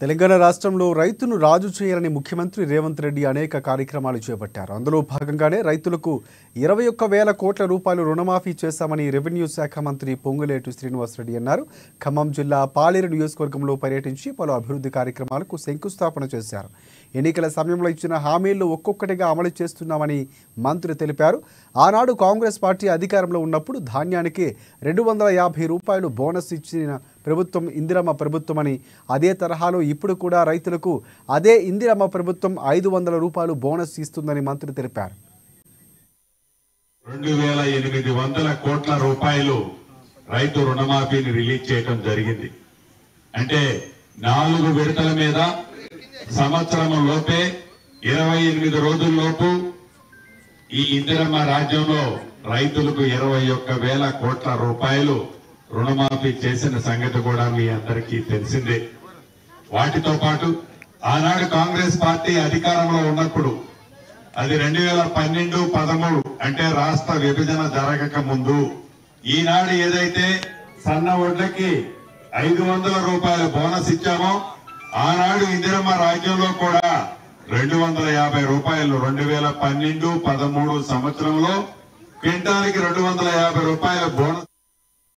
తెలంగాణ రాష్ట్రంలో రైతును రాజు చేయాలని ముఖ్యమంత్రి రేవంత్ రెడ్డి అనేక కార్యక్రమాలు చేపట్టారు. అందులో భాగంగానే రైతులకు 21,000 కోట్ల రూపాయలు రుణమాఫీ చేశామని రెవెన్యూ శాఖ మంత్రి పొంగులేటి శ్రీనివాసరెడ్డి అన్నారు. ఖమ్మం జిల్లా పాలేరు నియోజకవర్గంలో పర్యటించి పలు అభివృద్ధి కార్యక్రమాలకు శంకుస్థాపన చేశారు. ఎన్నికల సమయంలో ఇచ్చిన హామీలను ఒక్కొక్కటిగా అమలు చేస్తున్నామని మంత్రి తెలిపారు. ఆనాడు కాంగ్రెస్ పార్టీ అధికారంలో ఉన్నప్పుడు ధాన్యానికి 250 రూపాయలు బోనస్ ఇచ్చిన ప్రభుత్వం ఇందిరమ్మ ప్రభుత్వం అని, అదే తరహాలో ఇప్పుడు కూడా రైతులకు అదే ఇందిరమ్మ ప్రభుత్వం 500 రూపాయలు బోనస్ ఇస్తుందని మంత్రి తెలిపారు. 2800 కోట్ల రూపాయలు రైతు రుణమాఫీని రిలీజ్ చేయడం జరిగింది. అంటే 4 విడతల మీద సంవత్సరం లోపే 28 రోజుల్లోపు ఈ ఇందిరమ్మ రాజ్యంలో రైతులకు 21,000 కోట్ల రూపాయలు రుణమాఫీ చేసిన సంగతి కూడా మీ అందరికీ తెలిసిందే. వాటితో పాటు ఆనాడు కాంగ్రెస్ పార్టీ అధికారంలో ఉన్నప్పుడు అది 2012-13 అంటే రాష్ట్ర విభజన జరగక ముందు ఈనాడు ఏదైతే సన్న వడ్లకి 500 రూపాయల బోనస్ ఇచ్చామో ఆనాడు ఇందిరమ్మ రాజ్యంలో కూడా 250 రూపాయలు 2012-13 సంవత్సరంలో క్వింటాల్కి 250 రూపాయల బోనస్